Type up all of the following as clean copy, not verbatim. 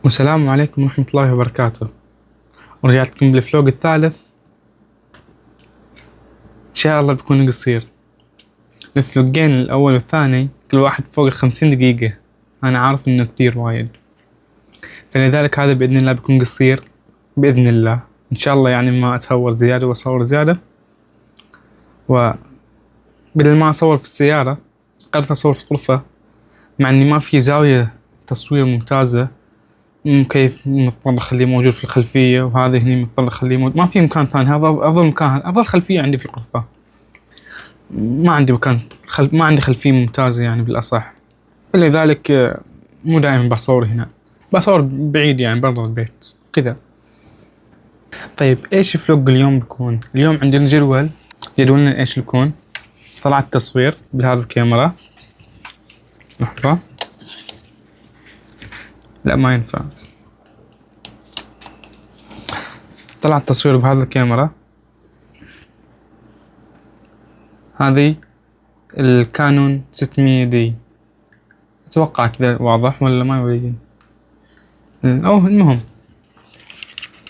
والسلام عليكم ورحمة الله وبركاته. ورجعت لكم بالفلوق الثالث، إن شاء الله بيكون قصير. الفلوقين الأول والثاني كل واحد فوق 50 دقيقة، أنا عارف إنه كتير وايد، فلذلك هذا بإذن الله بيكون قصير بإذن الله. إن شاء الله يعني ما أتهور زيادة وأصور زيادة، وبدل ما أصور في السيارة قررت أصور في غرفة، مع إني ما في زاوية تصوير ممتازة. كيف مضطر أخليه موجود في الخلفية، وهذا هني مضطر أخليه موجود، ما في مكان ثاني. هذا أفضل مكان، أفضل خلفية عندي في الغرفة. ما عندي مكان ما عندي خلفية ممتازة يعني بالأصح، فلذلك مو دائما بصور هنا، بصور بعيد يعني برا البيت كذا. طيب إيش فلوق اليوم بيكون؟ اليوم عندنا جدولنا إيش بيكون؟ طلعت تصوير بهذا الكاميرا. لحظة، لا ما ينفع. طلعت تصوير بهذا الكاميرا، هذه الكانون 600 دي، أتوقع كذا واضح ولا ما يبين؟ أو المهم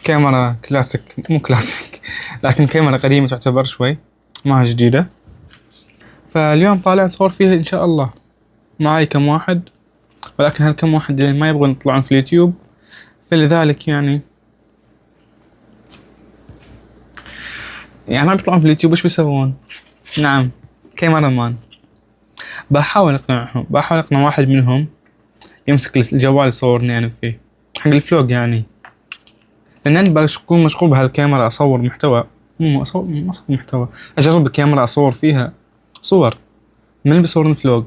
كاميرا كلاسيك، مو كلاسيك لكن كاميرا قديمة تعتبر شوي، ما هي جديدة. فاليوم طالع أصور فيها إن شاء الله. معاي كم واحد، ولكن هالكم واحد اللي ما يبغون يطلعون في اليوتيوب، فلذلك يعني ما بيطلعون في اليوتيوب. إيش بيسوون؟ نعم، كاميرا مان. بحاول أقنعهم، بحاول أقنع واحد منهم يمسك الجوال يصورني أنا فيه حق الفلوق يعني، لأن أنا بكون مشغول بهالكاميرا أصور محتوى، مو أصور محتوى، أجرب الكاميرا أصور فيها صور. من اللي بيصورني فلوق؟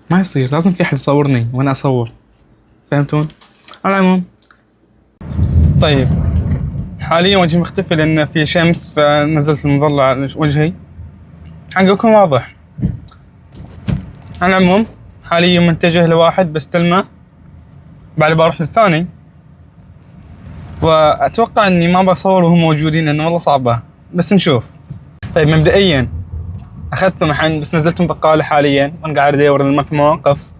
ما يصير، لازم في أحد يصورني وأنا أصور، فهمتون؟ على العموم، طيب حاليا وجهي مختفي لأن في شمس، فنزلت المظلة على وجهي حق يكون واضح. على العموم حاليا متجه لواحد بستلمه، بعد بروح للثاني، وأتوقع إني ما بصور وهم موجودين لأنه والله صعبة، بس نشوف. طيب مبدئيا أخذتهم الحين، بس نزلتهم بقالة حاليا وأنا قاعد أدور ما في مواقف.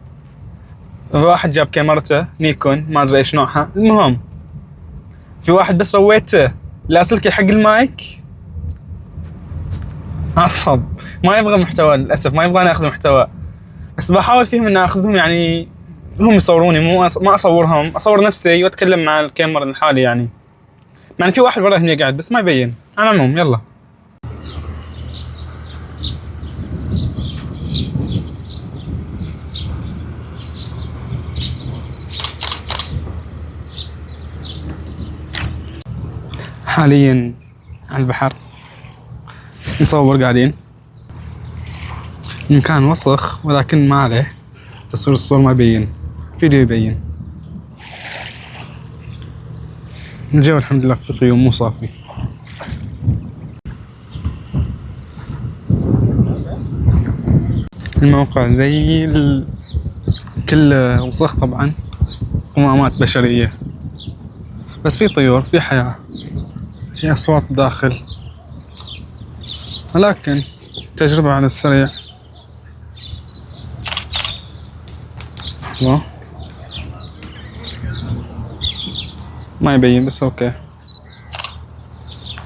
واحد جاب كاميرته نيكون ما أدري إيش نوعها، المهم في واحد بس رويته لا سلكي حق المايك، عصب، ما يبغى محتوى للأسف، ما يبغاني أخذ محتوى، بس بحاول فيهم إن أخذهم يعني هم يصوروني، ما أصورهم، أصور نفسي وأتكلم مع الكاميرا لحالي يعني في واحد ورا هنا قاعد بس ما يبين. على العموم يلا. حاليا على البحر نصور قاعدين، المكان وسخ ولكن ما عليه، تصوير الصور ما يبين، فيديو يبين. الجو الحمد لله في قيوم مو صافي. الموقع زي كله وسخ طبعا، قمامات بشرية، بس في طيور، في حياة، في أصوات داخل، ولكن تجربة على السريع. الله، ما يبين بس اوكي.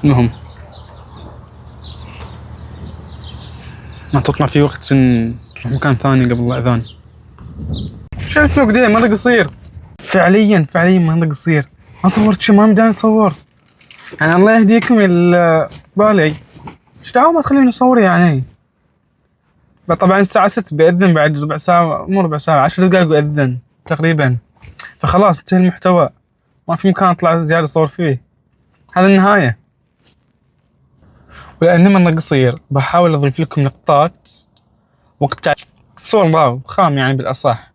المهم ما تطلع في وقت نروح مكان ثاني قبل الأذان. شو الفلوق ده مرة قصير، فعليا مرة قصير، ما صورت شي، ما مداني أصور يعني. الله يهديكم يا بالي، ايش دعوة ما تخليني أصور يعني. طبعا الساعة 6 بأذن، بعد ربع ساعة، مو ربع ساعة، 10 دقايق بأذن تقريبا، فخلاص انتهى المحتوى، ما في مكان أطلع زيادة أصور فيه، هذا النهاية. ولأن مرة قصير بحاول أضيف لكم لقطات وقت الصور واو خام يعني بالأصح،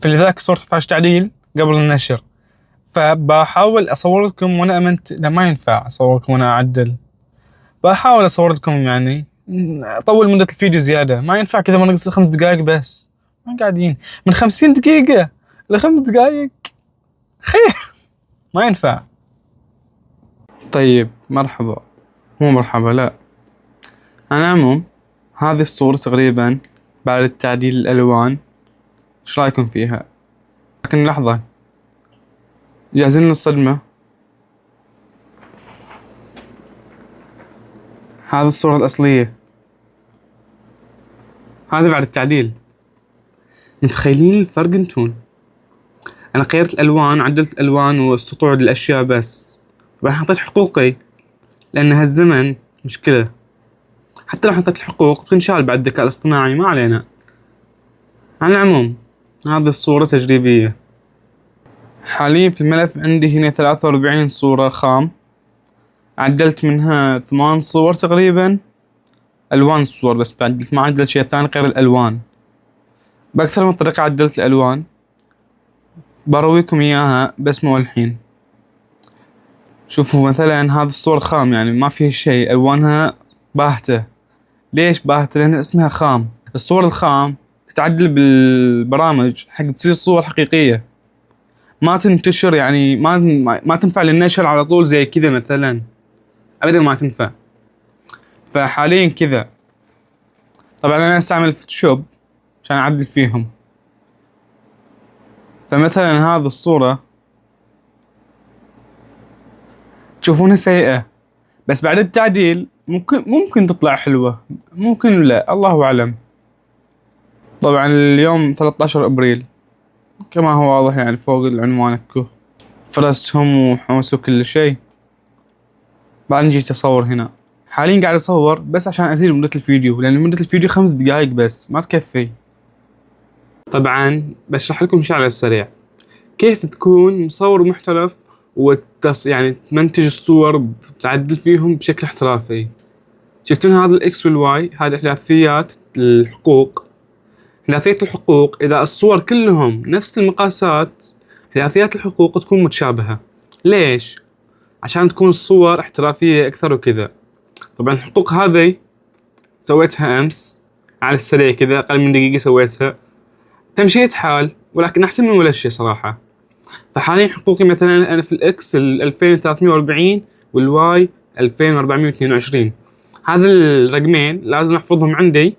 فلذلك الصور تحتاج تعديل قبل النشر، فبحاول أصور لكم وأنا أمنت. لا ما ينفع أصور لكم وأنا أعدل، بحاول أصور لكم يعني أطول مدة الفيديو زيادة، ما ينفع كذا مرة قصير 5 دقايق بس، ما قاعدين من 50 دقيقة ل5 دقايق، خير ما ينفع. طيب مرحبا، مو مرحبا لا. على العموم هذه الصورة تقريبا بعد تعديل الألوان، ايش رايكم فيها؟ لكن لحظة، جاهزين للصدمة. هذه الصورة الأصلية، هذا بعد التعديل. متخيلين الفرق انتون؟ أنا غيرت الألوان، عدلت الألوان والسطوع الأشياء بس. طبعا حطيت حقوقي لأن هالزمن مشكلة. حتى لو حطيت الحقوق بتنشال بعد الذكاء الاصطناعي، ما علينا. على العموم هذه الصورة تجريبية. حاليا في الملف عندي هنا 43 صورة خام، عدلت منها 8 صور تقريبا ألوان الصور بس، بعدلت ما عدلت شيء ثاني غير الألوان. بأكثر من طريقة عدلت الألوان، برويكم إياها بس مو الحين. شوفوا مثلا هذه الصورة خام، يعني ما فيها شيء، ألوانها باهتة. ليش باهتة؟ لأن اسمها خام. الصور الخام تتعدل بالبرامج حق تصير صور حقيقية، ما تنتشر، يعني ما تنفع للنشر على طول زي كذا مثلا، أبدا ما تنفع. فحاليا كذا. طبعا أنا أستعمل فوتوشوب عشان أعدل فيهم. فمثلا هذه الصورة تشوفونها سيئة، بس بعد التعديل ممكن تطلع حلوة، ممكن لا، الله أعلم. طبعا اليوم 13 أبريل كما هو واضح يعني فوق العنوان اكو فرستهم وحوسوا كل شيء. بعد نجي تصور هنا. حاليا قاعد اصور بس عشان ازيد مدة الفيديو، لان مدة الفيديو 5 دقايق بس ما تكفي. طبعا بشرح لكم شي على السريع، كيف تكون مصور محترف يعني تمنتج الصور تعدل فيهم بشكل احترافي. شفتون هذا الاكس والواي؟ هذه احداثيات الحقوق. احداثيات الحقوق اذا الصور كلهم نفس المقاسات، احداثيات الحقوق تكون متشابهة. ليش؟ عشان تكون الصور احترافية اكثر وكذا. طبعا الحقوق هذه سويتها امس على السريع كذا، اقل من دقيقة سويتها، تمشية حال، ولكن احسن من ولا شيء صراحة. فحاليا حقوقي مثلا انا في الاكس 2340 والواي 2422. هذا الرقمين لازم احفظهم عندي،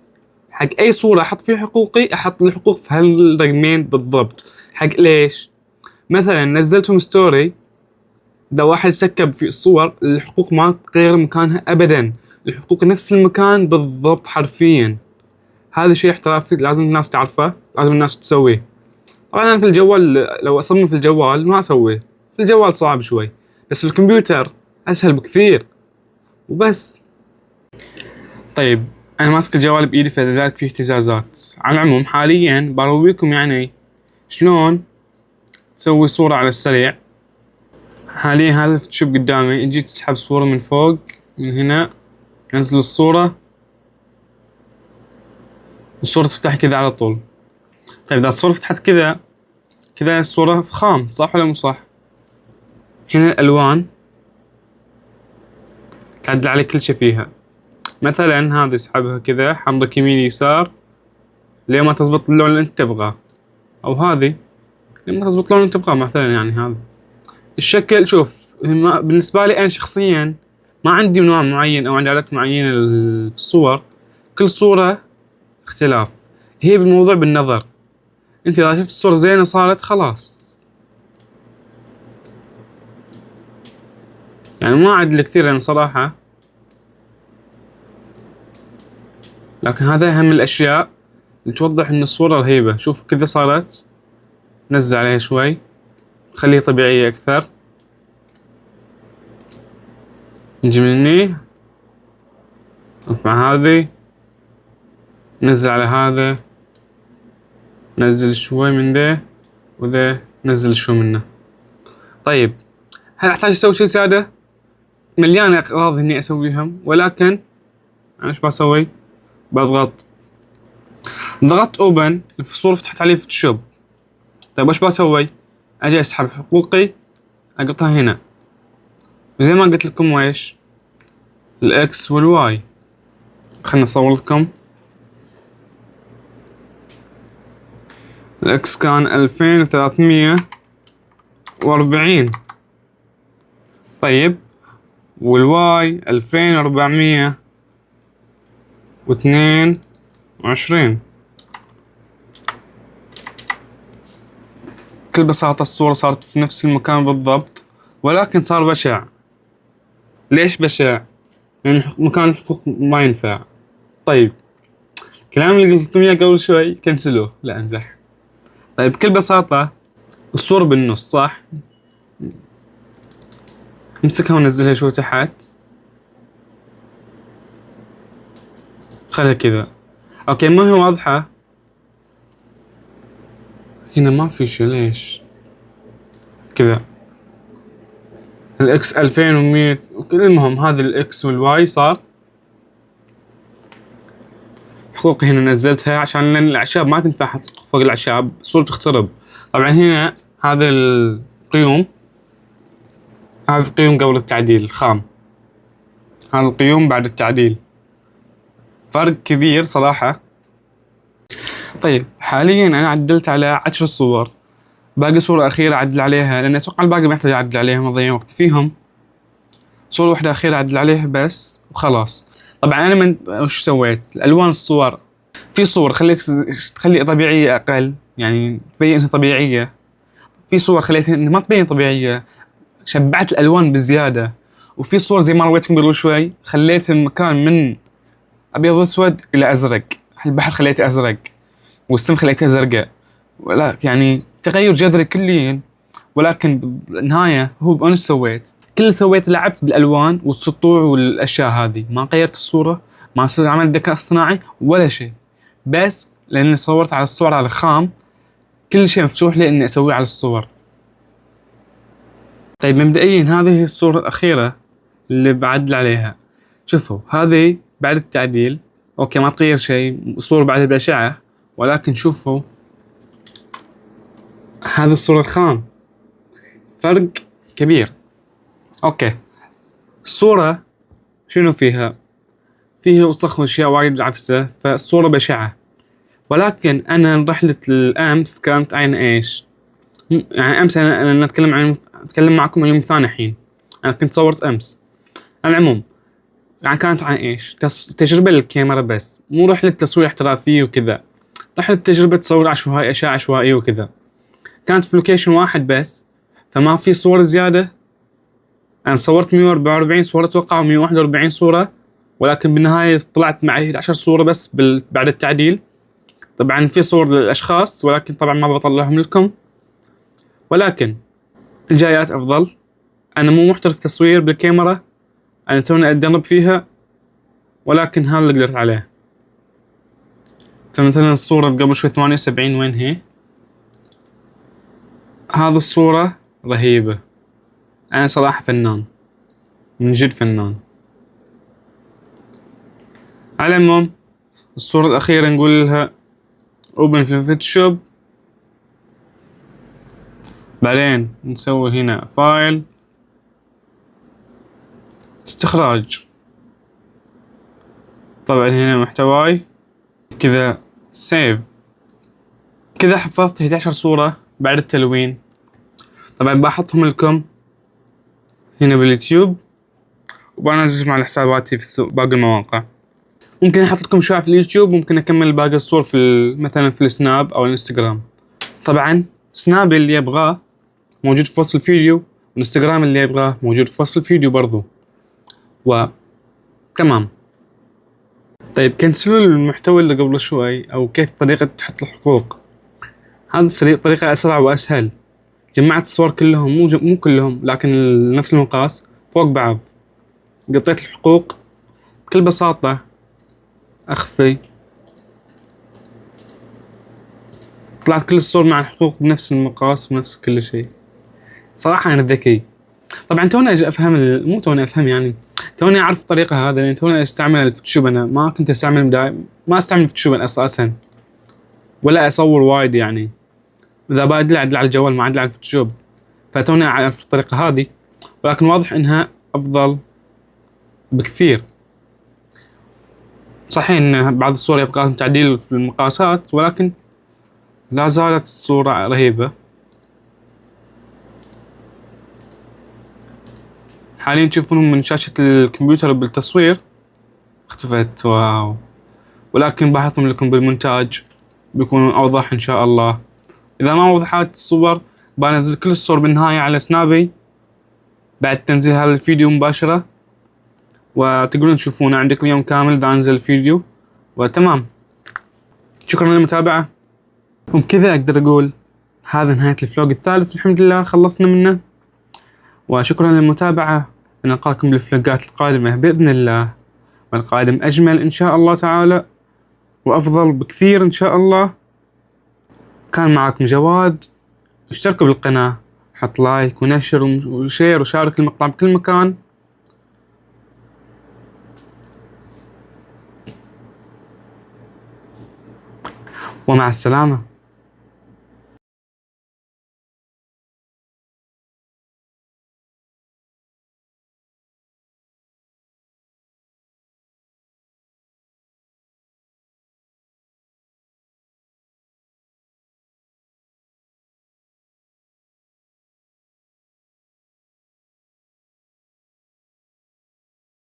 حق اي صورة احط فيها حقوقي احط الحقوق في هالرقمين بالضبط. حق ليش؟ مثلا نزلتهم ستوري، اذا واحد سكب في الصور الحقوق ما تغير مكانها ابدا، الحقوق نفس المكان بالضبط حرفيا. هذا شيء احترافي لازم الناس تعرفه، لازم الناس تسويه. طبعا انا في الجوال لو اصمم في الجوال ما اسويه، في الجوال صعب شوي، بس في الكمبيوتر اسهل بكثير وبس. طيب انا ماسك الجوال بايدي فلذلك فيه اهتزازات. على العموم حاليا برويكم يعني شلون تسوي صورة على السريع. حاليا هذا الفوتوشوب قدامي، جيت تسحب صورة من فوق من هنا، نزل الصورة، الصورة تفتح كذا على طول. طيب إذا الصورة فتحت كذا، كذا الصورة خام، صح ولا مو صح؟ هنا الألوان تعدل على كل شي فيها. مثلا هذه اسحبها كذا حمرك يمين يسار ليه ما تزبط اللون اللي انت تبغاه، أو هذه ليه ما تزبط اللون اللي انت تبغاه مثلا. يعني هذا الشكل، شوف بالنسبة لي أنا شخصيا ما عندي نوع معين أو عندي عادات معينة للصور، كل صورة اختلاف. هي بالموضوع بالنظر، انت اذا شفت الصورة زينة صارت خلاص. يعني ما اعدل كثير يعني صراحة، لكن هذا اهم الاشياء اللي توضح ان الصورة رهيبة. شوف كذا صارت، نزل عليها شوي خليها طبيعية اكثر، نجي من هني ارفع هذه، نزل على هذا، نزل شوي من ذا وذا، نزل شوي منه. طيب هل احتاج اسوي شيء زيادة؟ مليانة اغراض اني اسويهم، ولكن انا ايش بسوي؟ ضغطت اوبن، الصورة فتحت عليه فوتوشوب. طيب وش بسوي؟ اجي اسحب حقوقي اقطها هنا، وزي ما قلت لكم ويش الاكس والواي. خلنا اصور لكم. الاكس كان 2340، طيب والواي 2422. بكل بساطة الصورة صارت في نفس المكان بالضبط، ولكن صار بشع. ليش بشع؟ لأن مكان الحقوق ما ينفع. طيب، الكلام اللي قلت لكم إياه قبل شوي كنسلوه، لا أمزح. طيب بكل بساطة الصورة بالنص صح؟ امسكها ونزلها شوي تحت، خلها كذا. اوكي ما هي واضحة هنا، ما في شي، ليش كذا؟ الاكس 2100. المهم هذا الاكس والواي صار حقوقي هنا نزلتها عشان لان الاعشاب ما تنفع احط فوق الاعشاب، الصورة تخترب. طبعا هنا هذا القيوم، هذا القيوم قبل التعديل الخام، هذا القيوم بعد التعديل، فرق كبير صراحة. طيب حاليا انا عدلت على 10 صور، باقي صورة أخيرة أعدل عليها لأن أتوقع الباقي ما يحتاج أعدل عليهم أضيع وقت فيهم. صورة واحدة أخيرة أعدل عليها بس وخلاص. طبعا أنا من وش سويت؟ الألوان الصور، في صور تخلي طبيعية أقل، يعني تبين إنها طبيعية. في صور خليتها إنها ما تبين طبيعية، شبعت الألوان بزيادة. وفي صور زي ما رويتكم قبل شوي خليت المكان من أبيض وأسود إلى أزرق، البحر خليته أزرق والسم خليتها زرقاء، ولا يعني تغير جذري كليا. ولكن بالنهاية هو أنا سويت؟ كل اللي سويت لعبت بالألوان والسطوع والأشياء هذه، ما غيرت الصورة، ما عملت ذكاء اصطناعي ولا شيء، بس لأني صورت على الصور على الخام كل شيء مفتوح لي إني أسويه على الصور. طيب مبدئيا هذه هي الصورة الأخيرة اللي بعدل عليها. شوفوا هذه بعد التعديل، أوكي ما تغير شيء، الصورة بعدها بأشعة، ولكن شوفوا هذه الصورة الخام، فرق كبير. اوكي الصورة شنو فيها؟ فيها وسخ واشياء وايد عفسة، فالصورة بشعة. ولكن انا رحلة الامس كانت عن ايش؟ يعني امس انا اتكلم معكم عن يوم ثاني الحين، انا كنت صورت امس. على العموم يعني كانت عن ايش؟ تجربة للكاميرا بس، مو رحلة تصوير احترافية وكذا، رحلة تجربة تصوير عشوائي، اشياء عشوائية وكذا. كانت في لوكيشن واحد بس، فما في صور زيادة. أنا صورت 144 صورة أتوقع و141 صورة، ولكن بالنهاية طلعت معي 10 صورة بس بعد التعديل. طبعا في صور للأشخاص ولكن طبعا ما بطلعهم لكم، ولكن الجايات أفضل. أنا مو محترف تصوير بالكاميرا، أنا توني أتدرب فيها، ولكن هذا اللي قدرت عليه. فمثلا الصورة قبل شوي 78 وين هي؟ هذه الصورة رهيبة، أنا صراحة فنان، من جد فنان. على العموم الصورة الأخيرة نقول لها اوبن في الفوتوشوب، بعدين نسوي هنا فايل استخراج، طبعا هنا محتواي كذا سيف. كذا حفظت 11 صورة بعد التلوين. طبعا بحطهم لكم هنا باليوتيوب، وبنزلهم على حساباتي في باقي المواقع. ممكن احط لكم شوية في اليوتيوب، ممكن اكمل باقي الصور في مثلا في السناب او الانستغرام. طبعا سناب اللي يبغاه موجود في وصف الفيديو، والانستغرام اللي يبغاه موجود في وصف الفيديو برضو. تمام. طيب كنسلوا المحتوى اللي قبل شوي، او كيف طريقة تحط الحقوق. هذا طريقة اسرع واسهل. جمعت الصور كلهم، مو كلهم لكن نفس المقاس فوق بعض، قطيت الحقوق بكل بساطة، اخفي، طلعت كل الصور مع الحقوق بنفس المقاس ونفس كل شيء. صراحة انا ذكي. طبعا توني اجي افهم مو توني افهم، يعني توني اعرف الطريقة هذا، لان توني استعمل الفوتوشوب. انا ما كنت استعمل ما استعمل الفوتوشوب اساسا، ولا اصور وايد يعني. اذا بعدل اعدل على الجوال ما اعدل على الفوتوشوب، فتوني اعرف الطريقة هذه، ولكن واضح انها افضل بكثير. صحيح ان بعض الصور يبقى لهم تعديل في المقاسات، ولكن لا زالت الصورة رهيبة. حاليا تشوفونهم من شاشة الكمبيوتر بالتصوير اختفت، واو. ولكن بحطهم لكم بالمونتاج بيكونوا اوضح ان شاء الله. اذا ما وضحت الصور بنزل كل الصور بالنهاية على سنابي بعد تنزيل هذا الفيديو مباشرة، وتقدرون تشوفونه عندكم يوم كامل إذا أنزل الفيديو. وتمام، شكرا للمتابعة. وبكذا أقدر أقول هذا نهاية الفلوج الثالث، الحمد لله خلصنا منه. وشكرا للمتابعة، ونلقاكم بالفلوجات القادمة بإذن الله، والقادم أجمل إن شاء الله تعالى وأفضل بكثير إن شاء الله. كان معكم جواد، اشتركوا بالقناة، حط لايك ونشر وشير وشارك المقطع بكل مكان. ومع السلامة.